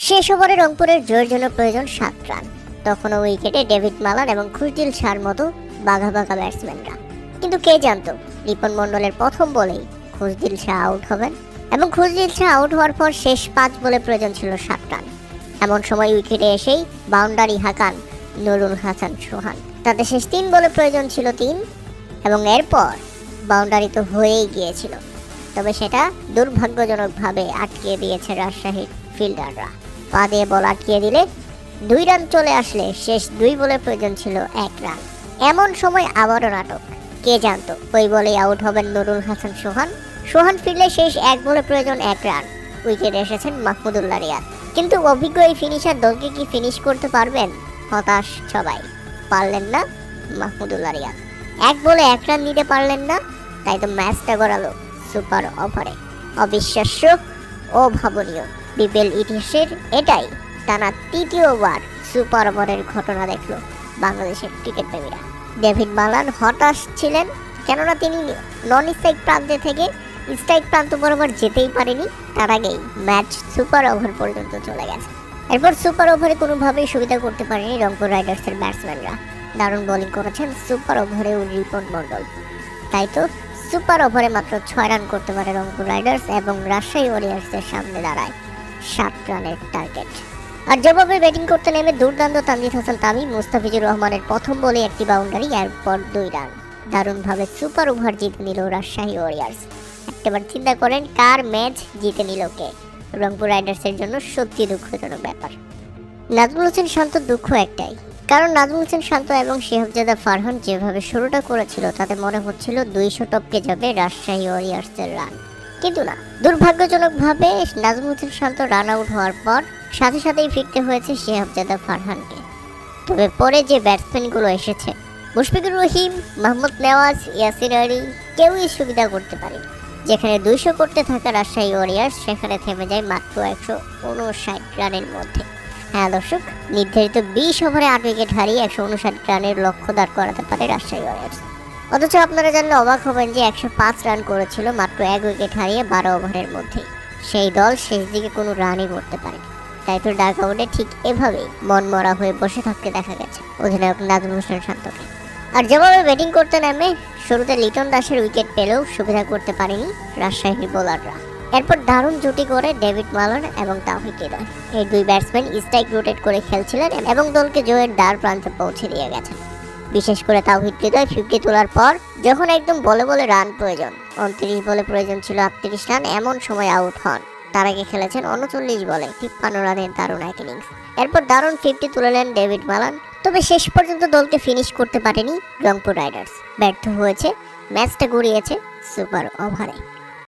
শেষ ওভারে রংপুরের জয়ের জন্য প্রয়োজন 7 রান। তখনও উইকেটে ডেভিড মালান এবং খুশদিল শাহর মতো বাঘা বাঘা ব্যাটসম্যানরা। কিন্তু কে জানতো রিপন মণ্ডলের প্রথম বলেই খুশদিল শাহ আউট হবেন এবং খুশদিল শাহ আউট হওয়ার পর শেষ 5 বলে প্রয়োজন ছিল 7 রান। এমন সময় উইকেটে এসেই বাউন্ডারি হাঁকান নুরুল হাসান সোহান। তাতে শেষ 3 বলে প্রয়োজন ছিল 3 এবং এরপর বাউন্ডারি তো হয়েই গিয়েছিল, তবে সেটা দুর্ভাগ্যজনকভাবে আটকে দিয়েছে রাজশাহীর ফিল্ডাররা। পা দিয়ে বল আটকিয়ে দিলে 2 রান চলে আসলে শেষ 2 বলে প্রয়োজন ছিল 1 রান। এমন সময় আবারও নাটক। কে জানতো ওই বলেই আউট হবেন নুরুল হাসান সোহান। সোহান ফিরলে শেষ 1 বলে প্রয়োজন 1 রান। উইকেটে এসেছেন মাহমুদুল্লাহ রিয়াদ। কিন্তু অভিজ্ঞ এই ফিনিশার দলকে কি ফিনিশ করতে পারবেন? হতাশ সবাই। পারলেন না মাহমুদুল্লাহ রিয়াদ। 1 বলে 1 রান নিতে পারলেন না, তাই তো ম্যাচটা গড়ালো সুপার ওভারে। অবিশ্বাস্য, অভাবনীয়। বিপিএল ইতিহাসের এটাই টানা 3য়বার সুপার ওভারের ঘটনা দেখলো বাংলাদেশের ক্রিকেট প্রেমীরা। ডেভিড মালান হতাশ ছিলেন, কেননা তিনি নন স্ট্রাইক প্রান্তে থেকে স্ট্রাইক প্রান্ত বরাবর যেতেই পারেনি। তার আগেই ম্যাচ সুপার ওভার পর্যন্ত চলে গেছে। এরপর সুপার ওভারে কোনোভাবেই সুবিধা করতে পারেনি রংপুর রাইডার্সের ব্যাটসম্যানরা। দারুণ বোলিং করেছেন সুপার ওভারে রিপন মণ্ডল। তাই তো সুপার ওভারে মাত্র 6 রান করতে পারে রংপুর রাইডার্স এবং রাজশাহী ওয়ারিয়র্সের সামনে দাঁড়ায় 7 রানের টার্গেট। আর যেভাবে ব্যাটিং করতে নেমে দুর্দান্ত তানজিদ হাসান তামিম, মুস্তাফিজুর রহমানের প্রথম বলে একটি বাউন্ডারি, এরপর 2 রান। দারুণভাবে সুপার ওভার জিতে নিল রাজশাহী ওয়ারিয়র্স। একবার চিন্তা করেন কার ম্যাচ জিতে নিল কে। রংপুর রাইডার্সের জন্য সত্যি দুঃখজনক ব্যাপার। নাজমুল হোসেন শান্ত দুঃখ একটাই, কারণ নাজমুল হোসেন শান্ত এবং শিহাবজাদা ফারহান যেভাবে শুরুটা করেছিল তাতে মনে হচ্ছিল 200 টপকে যাবে রাজশাহী ওয়ারিয়র্সের রান। কিন্তু না, দুর্ভাগ্যজনকভাবে নাজমুল হোসেন শান্ত রান আউট হওয়ার পর সাথে সাথেই ফিরতে হয়েছে শিহাবজাদা ফারহানকে। তবে পরে যে ব্যাটসম্যানগুলো এসেছে মুশফিকুর রহিম, মোহাম্মদ নেওয়াজ, ইয়াসির আলী, কেউই সুবিধা করতে পারেনি। যেখানে 200 করতে থাকা রাজশাহী ওয়ারিয়র্স সেখানে থেমে যায় মাত্র 159 রানের মধ্যে। হ্যাঁ দর্শক, নির্ধারিত 20 ওভারে 8 উইকেট হারিয়ে 159 রানের লক্ষ্য দাঁড় করাতে পারে রাজশাহী ওয়ারিয়র্স। অথচ আপনারা জানলে অবাক হবেন যে 105 রান করেছিল মাত্র 1 উইকেট হারিয়ে 12 ওভারের মধ্যেই। সেই দল শেষ দিকে কোনো রানই করতে পারেনি। তাই তো ডাক আউটে ঠিক এভাবেই মনমরা হয়ে বসে থাকতে দেখা গেছে অধিনায়ক নাজমুল হোসেন শান্তকে। আর যেভাবে ব্যাটিং করতে নামে শুরুতে লিটন দাসের উইকেট পেলেও সুবিধা করতে পারেনি রাজশাহীর বোলাররা। এরপর দারুণ জুটি করে ডেভিড মালান এবং তাওহিদ হৃদয়, এই 2 ব্যাটসম্যান স্ট্রাইক রোটেট করে খেলছিলেন এবং দলকে জয়ের দ্বার প্রান্তে পৌঁছে দিয়ে গেছেন। বিশেষ করে তাওহিদ হৃদয় 50 তোলার পর যখন একদম বলে বলে রান প্রয়োজন, 29 বলে প্রয়োজন ছিল 38 রান, এমন সময় আউট হন। তার আগে খেলেছেন 39 বলে 53 রানের দারুণ এক ইনিংস। এরপর দারুণ 50 তুলেলেন ডেভিড মালান। তবে শেষ পর্যন্ত দলকে ফিনিশ করতে পারেনি রংপুর রাইডার্স। ব্যর্থ হয়েছে, ম্যাচটা গড়িয়েছে সুপার ওভারে।